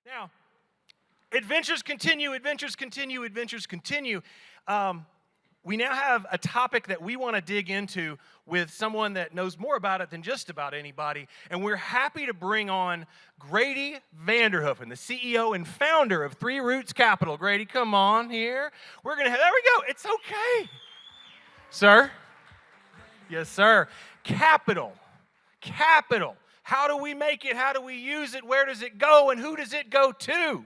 Now, adventures continue, adventures continue, adventures continue. We now have a topic that we want to dig into with someone that knows more about it than just about anybody, and we're happy to bring on Grady Vanderhoofven, the CEO and founder of Three Roots Capital. Grady, come on here. We're going to have, there we go. It's okay. Sir? Yes, sir. Capital. How do we make it? How do we use it? Where does it go? And who does it go to?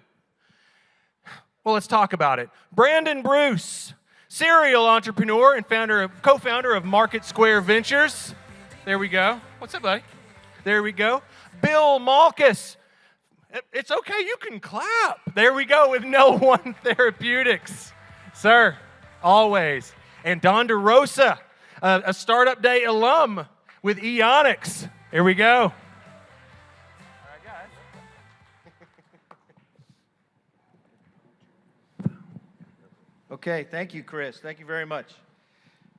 Well, let's talk about it. Brandon Bruce, serial entrepreneur and co-founder of Market Square Ventures. There we go. What's up, buddy? There we go. Bill Malkes. It's okay, you can clap. There we go with NellOne Therapeutics. Sir, always. And Don DeRosa, a Startup Day alum with Eonix. Here we go. Okay, thank you, Chris. Thank you very much.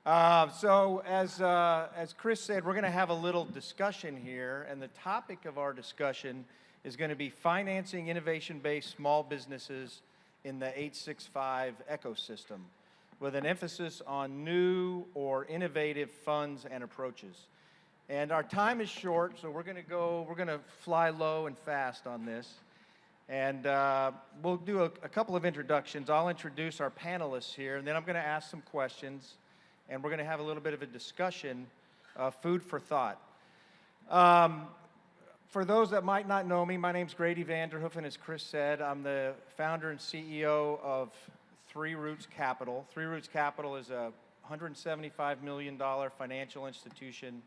So as Chris said, we're going to have a little discussion here, and the topic of our discussion is going to be financing innovation-based small businesses in the 865 ecosystem, with an emphasis on new or innovative funds and approaches. And our time is short, so we're going to fly low and fast on this. And we'll do a couple of introductions. I'll introduce our panelists here, and then I'm going to ask some questions, and we're going to have a little bit of a discussion, food for thought. For those that might not know me, my name's Grady Vanderhoofven, as Chris said. I'm the founder and CEO of Three Roots Capital. Three Roots Capital is a $175 million financial institution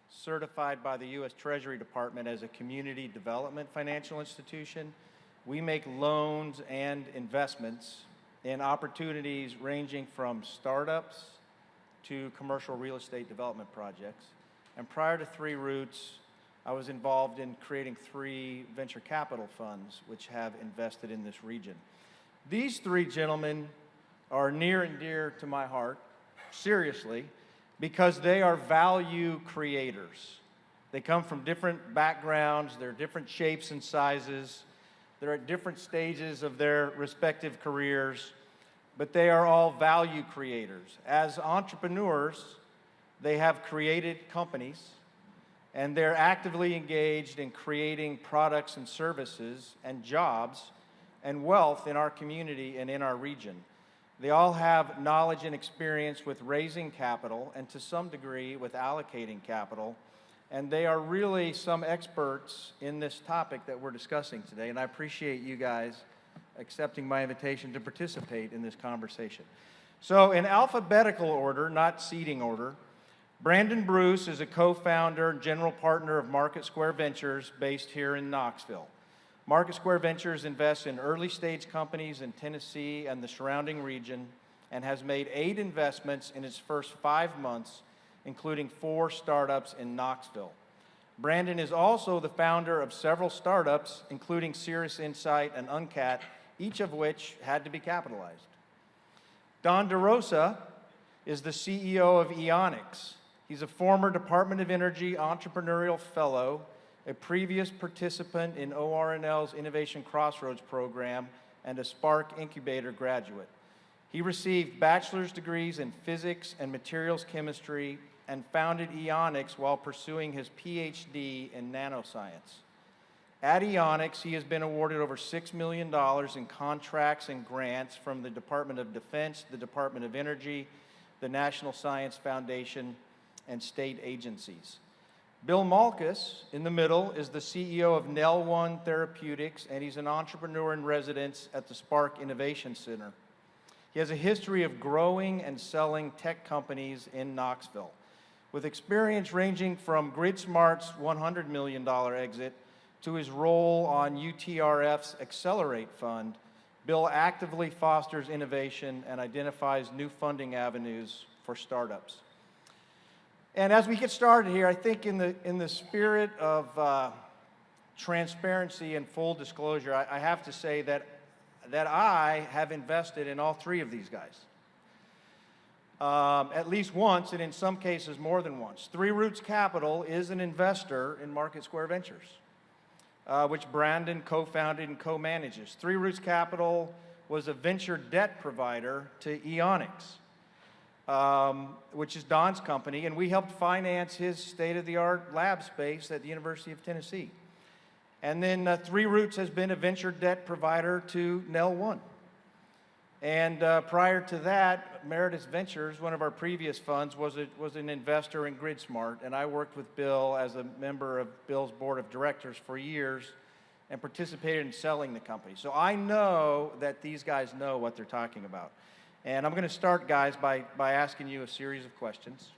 certified by the U.S. Treasury Department as a community development financial institution. We make loans and investments in opportunities ranging from startups to commercial real estate development projects. And prior to Three Roots, I was involved in creating 3 venture capital funds which have invested in this region. These 3 gentlemen are near and dear to my heart, seriously, because they are value creators. They come from different backgrounds, they're different shapes and sizes, they're at different stages of their respective careers, but they are all value creators. As entrepreneurs, they have created companies, and they're actively engaged in creating products and services and jobs and wealth in our community and in our region. They all have knowledge and experience with raising capital and to some degree with allocating capital. And they are really some experts in this topic that we're discussing today. And I appreciate you guys accepting my invitation to participate in this conversation. So in alphabetical order, not seating order, Brandon Bruce is a co-founder and general partner of Market Square Ventures based here in Knoxville. Market Square Ventures invests in early-stage companies in Tennessee and the surrounding region and has made 8 investments in its first 5 months, including 4 startups in Knoxville. Brandon is also the founder of several startups, including Cirrus Insight and Uncat, each of which had to be capitalized. Don DeRosa is the CEO of Eonix. He's a former Department of Energy entrepreneurial fellow, a previous participant in ORNL's Innovation Crossroads program, and a Spark Incubator graduate. He received bachelor's degrees in physics and materials chemistry and founded Eonix while pursuing his PhD in nanoscience. At Eonix, he has been awarded over $6 million in contracts and grants from the Department of Defense, the Department of Energy, the National Science Foundation, and state agencies. Bill Malkes, in the middle, is the CEO of NellOne Therapeutics, and he's an entrepreneur in residence at the Spark Innovation Center. He has a history of growing and selling tech companies in Knoxville, with experience ranging from GridSmart's $100 million exit to his role on UTRF's Accelerate Fund. Bill actively fosters innovation and identifies new funding avenues for startups. And as we get started here, I think in the spirit of transparency and full disclosure, I have to say that I have invested in all 3 of these guys. At least once, and in some cases more than once. Three Roots Capital is an investor in Market Square Ventures. which Brandon co-founded and co-manages. Three Roots Capital was a venture debt provider to Eonix, which is Don's company, and we helped finance his state-of-the-art lab space at the University of Tennessee. And then Three Roots has been a venture debt provider to NellOne. And prior to that, Meritus Ventures, one of our previous funds, was an investor in GridSmart, and I worked with Bill as a member of Bill's board of directors for years and participated in selling the company. So I know that these guys know what they're talking about. And I'm going to start, guys, by asking you a series of questions.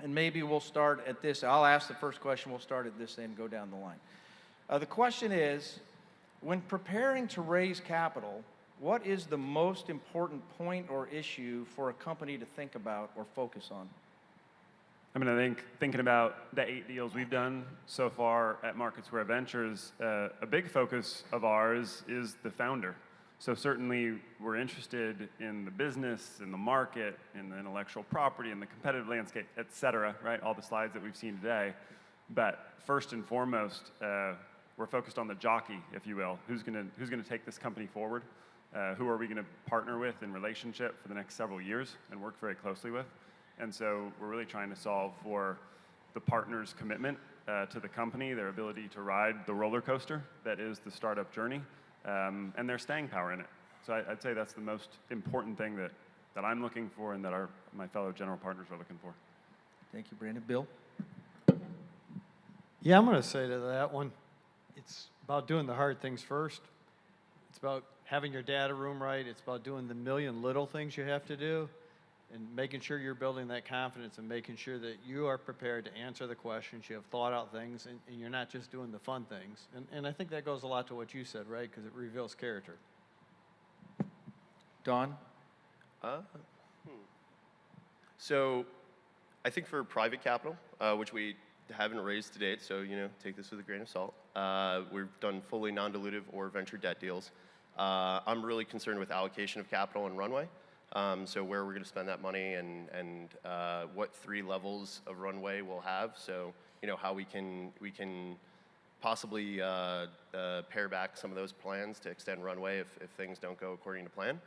And maybe we'll start at this. I'll ask the first question. We'll start at this end and go down the line. The question is, when preparing to raise capital, what is the most important point or issue for a company to think about or focus on? I mean, I think thinking about the 8 deals we've done so far at Market Square Ventures, a big focus of ours is the founder. So certainly we're interested in the business, in the market, in the intellectual property, in the competitive landscape, et cetera, right? All the slides that we've seen today. But first and foremost, we're focused on the jockey, if you will. Who's gonna take this company forward? Who are we going to partner with in relationship for the next several years and work very closely with? And so we're really trying to solve for the partner's commitment to the company, their ability to ride the roller coaster that is the startup journey, and their staying power in it. So I'd say that's the most important thing that I'm looking for and that my fellow general partners are looking for. Thank you, Brandon. Bill? Yeah, I'm going to say to that one, it's about doing the hard things first. It's about having your data room right. It's about doing the million little things you have to do and making sure you're building that confidence and making sure that you are prepared to answer the questions. You have thought out things, and you're not just doing the fun things. And I think that goes a lot to what you said, right? Because it reveals character. Don? So I think for private capital, which we haven't raised to date, so take this with a grain of salt. We've done fully non-dilutive or venture debt deals. I'm really concerned with allocation of capital and runway. So where we're going to spend that money and what 3 levels of runway we'll have. So how we can possibly pare back some of those plans to extend runway if things don't go according to plan.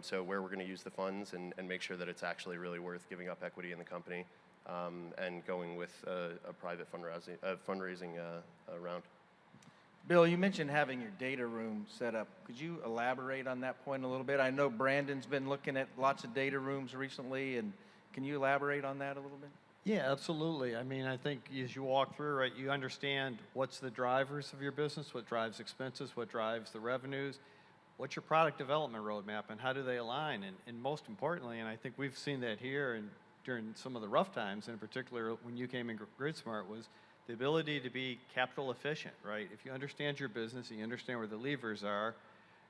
So where we're going to use the funds and make sure that it's actually really worth giving up equity in the company and going with a private fundraising round. Bill, you mentioned having your data room set up. Could you elaborate on that point a little bit? I know Brandon's been looking at lots of data rooms recently, and can you elaborate on that a little bit? Yeah, absolutely. I mean, I think as you walk through, right, you understand what's the drivers of your business, what drives expenses, what drives the revenues, what's your product development roadmap, and how do they align? And most importantly, and I think we've seen that here and during some of the rough times, in particular when you came in GridSmart, was the ability to be capital efficient, right? If you understand your business and you understand where the levers are,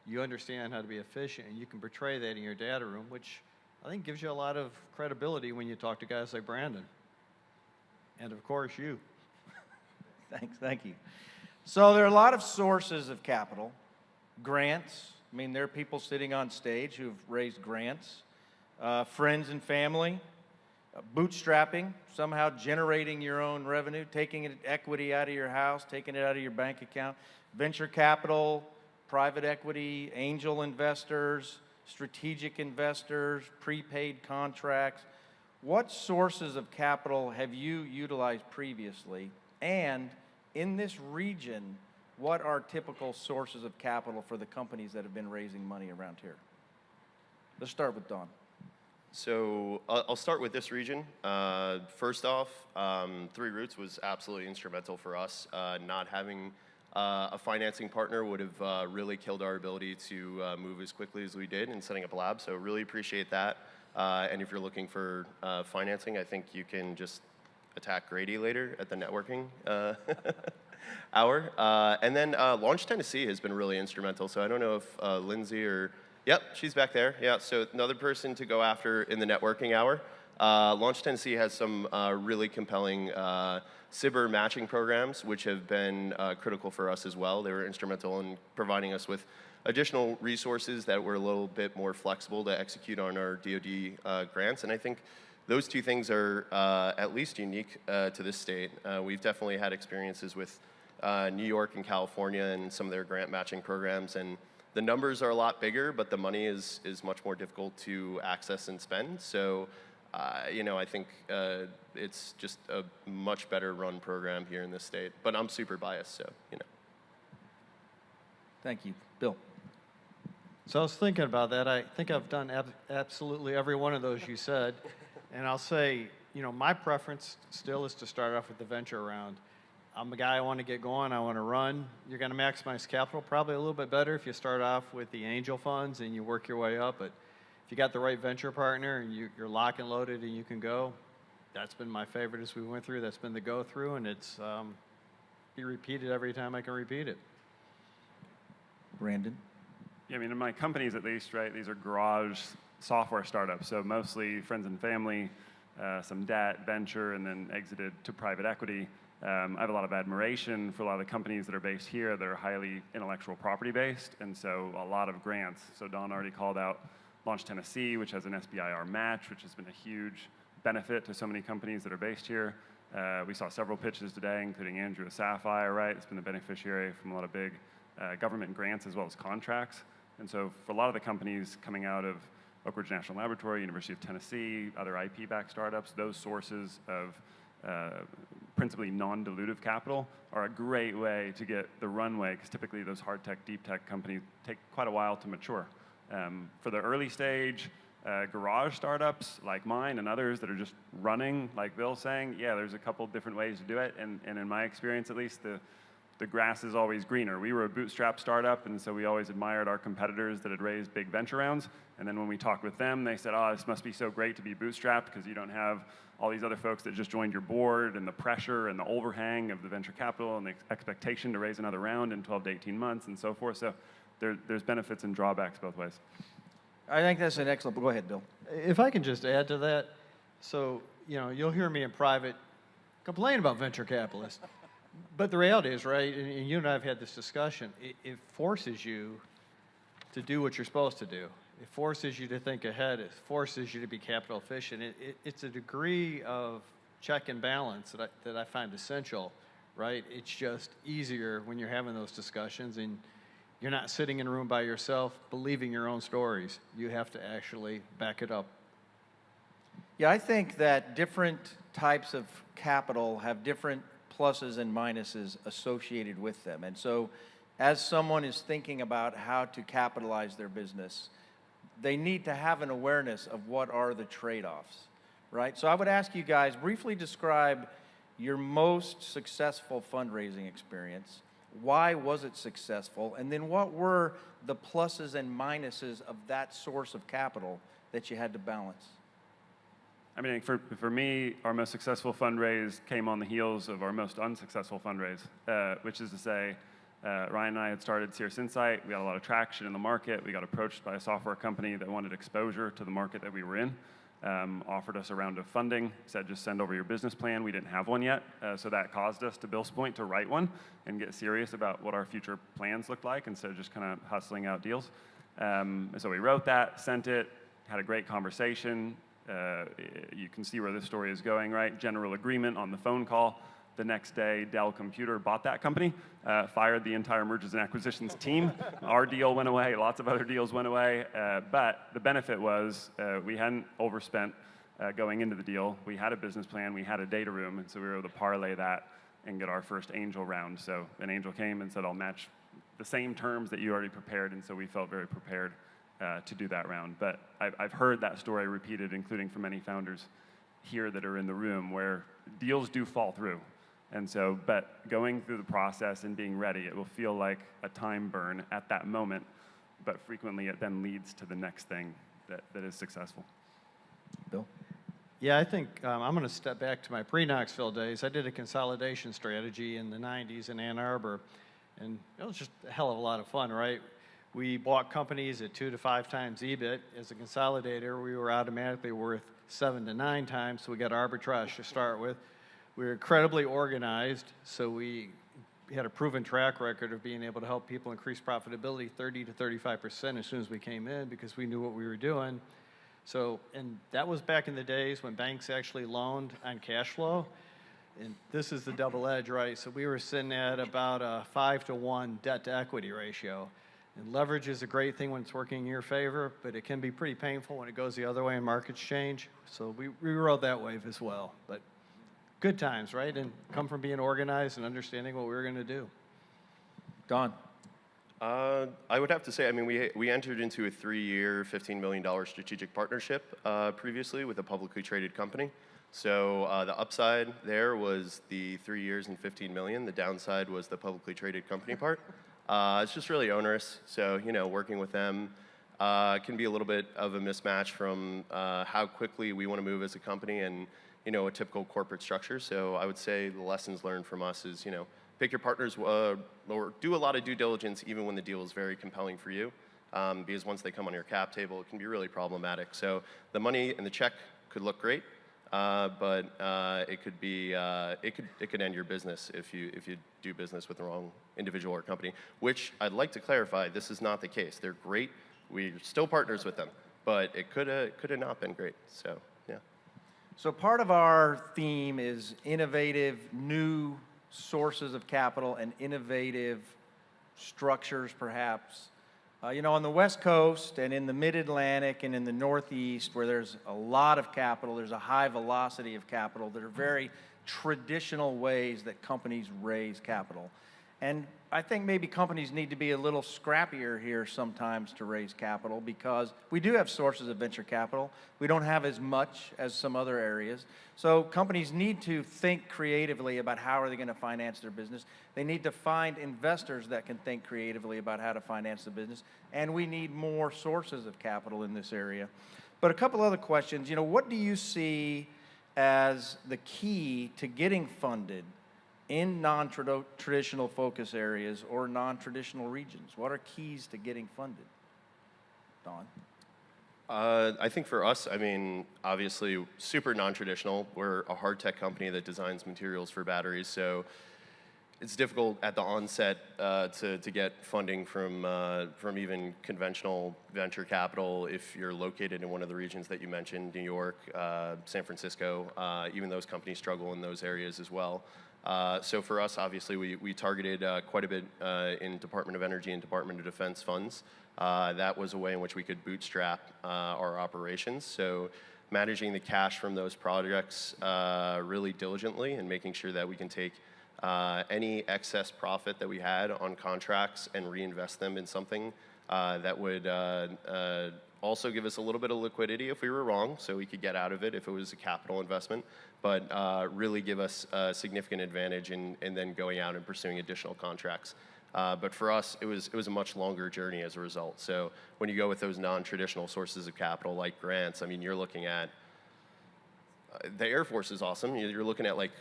you understand how to be efficient, and you can portray that in your data room, which I think gives you a lot of credibility when you talk to guys like Brandon. And of course, you. Thank you. So there are a lot of sources of capital. Grants. I mean, there are people sitting on stage who've raised grants. Friends and family. Bootstrapping, somehow generating your own revenue, taking equity out of your house, taking it out of your bank account. Venture capital, private equity, angel investors, strategic investors, prepaid contracts. What sources of capital have you utilized previously? And in this region, what are typical sources of capital for the companies that have been raising money around here? Let's start with Don. So I'll start with this region. First off, Three Roots was absolutely instrumental for us. Not having a financing partner would have really killed our ability to move as quickly as we did in setting up a lab. So really appreciate that. And if you're looking for financing, I think you can just attack Grady later at the networking hour. And then Launch Tennessee has been really instrumental. So I don't know if Lindsay or... Yep, she's back there. Yeah, so another person to go after in the networking hour. Launch Tennessee has some really compelling SIBR matching programs, which have been critical for us as well. They were instrumental in providing us with additional resources that were a little bit more flexible to execute on our DoD grants. And I think those two things are at least unique to this state. We've definitely had experiences with New York and California and some of their grant matching programs. And the numbers are a lot bigger, but the money is much more difficult to access and spend. So, I think it's just a much better run program here in this state. But I'm super biased, so. Thank you. Bill. So I was thinking about that. I think I've done absolutely every one of those you said. And I'll say, my preference still is to start off with the venture round. I'm a guy, I want to get going, I want to run. You're going to maximize capital probably a little bit better if you start off with the angel funds and you work your way up. But if you got the right venture partner and you're lock and loaded and you can go, that's been my favorite as we went through. That's been the go through, and it's be repeated every time I can repeat it. Brandon. Yeah, in my companies at least, right, these are garage software startups, so mostly friends and family, some debt, venture, and then exited to private equity. I have a lot of admiration for a lot of the companies that are based here. They're highly intellectual property based, and so a lot of grants. So Don already called out Launch Tennessee, which has an SBIR match, which has been a huge benefit to so many companies that are based here. We saw several pitches today, including Andrew at Sapphire, right? It's been a beneficiary from a lot of big government grants as well as contracts. And so for a lot of the companies coming out of Oak Ridge National Laboratory, University of Tennessee, other IP-backed startups, those sources of principally non-dilutive capital are a great way to get the runway, because typically those hard tech, deep tech companies take quite a while to mature. For the early stage garage startups like mine and others that are just running, like Bill's saying, yeah, there's a couple different ways to do it. And in my experience, at least, the grass is always greener. We were a bootstrap startup, and so we always admired our competitors that had raised big venture rounds. And then when we talked with them, they said, oh, this must be so great to be bootstrapped because you don't have all these other folks that just joined your board and the pressure and the overhang of the venture capital and the expectation to raise another round in 12 to 18 months and so forth. So there's benefits and drawbacks both ways. I think that's an excellent. Go ahead, Bill. If I can just add to that, so, you'll hear me in private complain about venture capitalists. But the reality is, right, and you and I have had this discussion, it forces you to do what you're supposed to do. It forces you to think ahead. It forces you to be capital efficient. It's a degree of check and balance that I find essential, right? It's just easier when you're having those discussions and you're not sitting in a room by yourself believing your own stories. You have to actually back it up. Yeah, I think that different types of capital have different pluses and minuses associated with them. And so as someone is thinking about how to capitalize their business, they need to have an awareness of what are the trade-offs, right? So I would ask you guys, briefly describe your most successful fundraising experience. Why was it successful? And then what were the pluses and minuses of that source of capital that you had to balance? For me, our most successful fundraise came on the heels of our most unsuccessful fundraise, which is to say, Ryan and I had started Cirrus Insight. We got a lot of traction in the market. We got approached by a software company that wanted exposure to the market that we were in, offered us a round of funding, said just send over your business plan. We didn't have one yet, so that caused us, to Bill's point, to write one and get serious about what our future plans looked like instead of just kind of hustling out deals. So we wrote that, sent it, had a great conversation. You can see where this story is going, right? General agreement on the phone call. The next day, Dell Computer bought that company, fired the entire mergers and acquisitions team. Our deal went away. Lots of other deals went away. But the benefit was we hadn't overspent going into the deal. We had a business plan. We had a data room. And so we were able to parlay that and get our first angel round. So an angel came and said, I'll match the same terms that you already prepared. And so we felt very prepared to do that round. But I've heard that story repeated, including from many founders here that are in the room, where deals do fall through. And so, but going through the process and being ready, it will feel like a time burn at that moment, but frequently it then leads to the next thing that is successful. Bill? Yeah, I think I'm going to step back to my pre-Knoxville days. I did a consolidation strategy in the 90s in Ann Arbor, and it was just a hell of a lot of fun, right? We bought companies at 2 to 5 times EBIT. As a consolidator, we were automatically worth 7 to 9 times, so we got arbitrage to start with. We were incredibly organized, so we had a proven track record of being able to help people increase profitability 30 to 35% as soon as we came in, because we knew what we were doing. So, and that was back in the days when banks actually loaned on cash flow. And this is the double edge, right? So we were sitting at about a 5-to-1 debt to equity ratio. And leverage is a great thing when it's working in your favor, but it can be pretty painful when it goes the other way and markets change. So we rode that wave as well. But good times, right? And come from being organized and understanding what we were going to do. Don. I would have to say, I mean, we entered into a 3-year, $15 million strategic partnership previously with a publicly traded company. So the upside there was the 3 years and $15 million. The downside was the publicly traded company part. It's just really onerous. So, you know, working with them can be a little bit of a mismatch from how quickly we want to move as a company and, you know, a typical corporate structure. So I would say the lessons learned from us is, you know, pick your partners or do a lot of due diligence even when the deal is very compelling for you. Because once they come on your cap table, it can be really problematic. So the money and the check could look great, but it could be it could end your business if you do business with the wrong individual or company. Which I'd like to clarify, this is not the case. They're great. We're still partners with them, but it could have not been great. So yeah. So part of our theme is innovative new sources of capital and innovative structures, perhaps. You know, on the West Coast and in the Mid-Atlantic and in the Northeast, where there's a lot of capital, there's a high velocity of capital. There are very traditional ways that companies raise capital. And I think maybe companies need to be a little scrappier here sometimes to raise capital, because we do have sources of venture capital. We don't have as much as some other areas. So companies need to think creatively about how are they going to finance their business. They need to find investors that can think creatively about how to finance the business. And we need more sources of capital in this area. But a couple other questions. You know, what do you see as the key to getting funded in non-traditional focus areas or non-traditional regions? What are keys to getting funded? Don? I think for us, I mean, obviously super non-traditional. We're a hard tech company that designs materials for batteries, so it's difficult at the onset to get funding from even conventional venture capital if you're located in one of the regions that you mentioned, New York, San Francisco. Even those companies struggle in those areas as well. So for us, obviously, we targeted quite a bit in Department of Energy and Department of Defense funds. That was a way in which we could bootstrap our operations. So managing the cash from those projects really diligently and making sure that we can take any excess profit that we had on contracts and reinvest them in something that would also give us a little bit of liquidity if we were wrong, so we could get out of it if it was a capital investment, but really give us a significant advantage in then going out and pursuing additional contracts. But for us, it was a much longer journey as a result. So when you go with those non-traditional sources of capital like grants, I mean, you're looking at, the Air Force is awesome. You're looking at like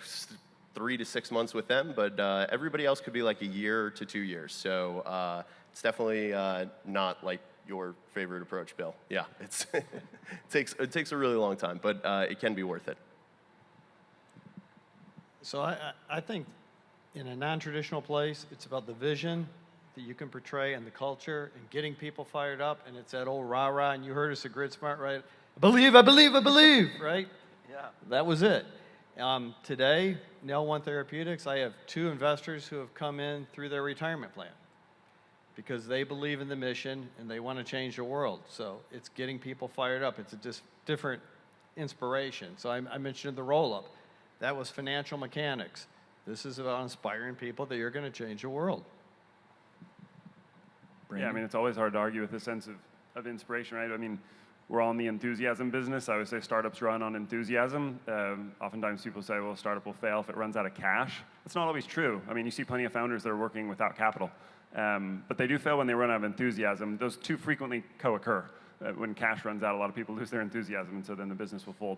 3 to 6 months with them, but everybody else could be like a year to 2 years. So it's definitely not like your favorite approach, Bill. Yeah, it takes a really long time, but it can be worth it. So I think in a non-traditional place, it's about the vision that you can portray and the culture and getting people fired up, and it's that old rah-rah, and you heard us at Grid Smart, right? I believe, right? Yeah. That was it. Today, NellOne Therapeutics, I have 2 investors who have come in through their retirement plan because they believe in the mission and they want to change the world. So it's getting people fired up. It's a just different inspiration. So I mentioned the roll-up. That was financial mechanics. This is about inspiring people that you're going to change the world. Yeah, I mean, it's always hard to argue with a sense of inspiration, right? I mean, we're all in the enthusiasm business. I always say startups run on enthusiasm. Oftentimes people say, well, a startup will fail if it runs out of cash. That's not always true. I mean, you see plenty of founders that are working without capital. But they do fail when they run out of enthusiasm. Those two frequently co-occur. When cash runs out, a lot of people lose their enthusiasm, and so then the business will fold.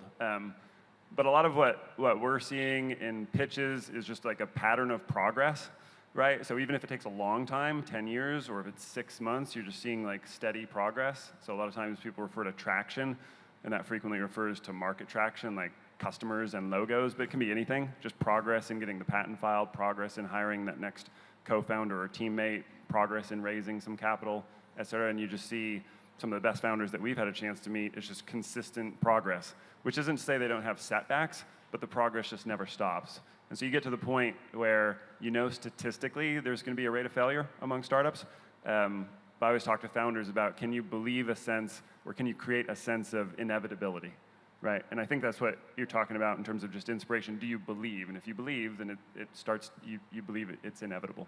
But a lot of what we're seeing in pitches is just like a pattern of progress, right? So even if it takes a long time, 10 years, or if it's 6 months, you're just seeing like steady progress. So a lot of times people refer to traction, and that frequently refers to market traction, like customers and logos, but it can be anything, just progress in getting the patent filed, progress in hiring that next co-founder or teammate, progress in raising some capital, et cetera. And you just see some of the best founders that we've had a chance to meet, it's just consistent progress, which isn't to say they don't have setbacks, but the progress just never stops. And so you get to the point where you know statistically there's going to be a rate of failure among startups. But I always talk to founders about, can you believe a sense, or can you create a sense of inevitability, right? And I think that's what you're talking about in terms of just inspiration. Do you believe? And if you believe, then it starts, you believe it's inevitable.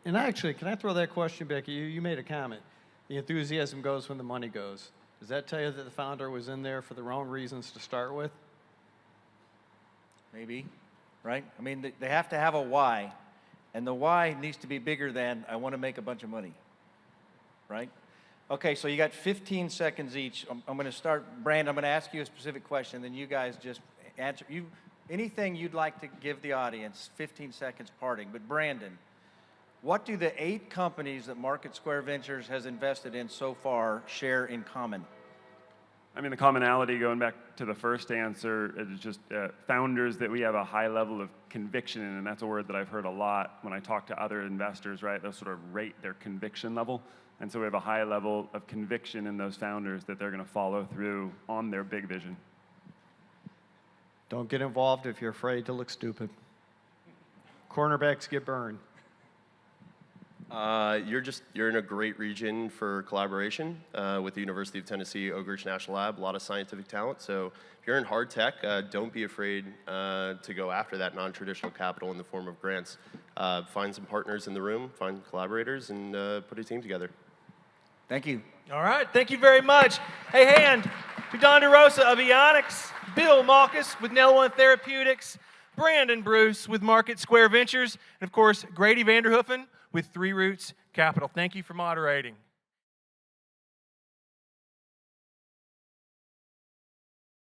And actually, can I throw that question back at you? You made a comment. The enthusiasm goes when the money goes. Does that tell you that the founder was in there for the wrong reasons to start with? Maybe, right? I mean, they have to have a why, and the why needs to be bigger than I want to make a bunch of money, right? Okay, so you got 15 seconds each. I'm going to start, Brand, I'm going to ask you a specific question, then you guys just answer. Anything you'd like to give the audience, 15 seconds parting. But Brandon, what do the 8 companies that Market Square Ventures has invested in so far share in common? I mean, the commonality, going back to the first answer, is just founders that we have a high level of conviction in, and that's a word that I've heard a lot when I talk to other investors, right? They'll sort of rate their conviction level. And so we have a high level of conviction in those founders that they're going to follow through on their big vision. Don't get involved if you're afraid to look stupid. Cornerbacks get burned. You're in a great region for collaboration with the University of Tennessee Oak Ridge National Lab, a lot of scientific talent. So if you're in hard tech, don't be afraid to go after that non-traditional capital in the form of grants. Find some partners in the room, find collaborators, and put a team together. Thank you. All right, thank you very much. Hey, hand to Don DeRosa of Eonix, Bill Malkes with NellOne Therapeutics, Brandon Bruce with Market Square Ventures, and of course, Grady Vanderhoofven with 3 Roots Capital. Thank you for moderating.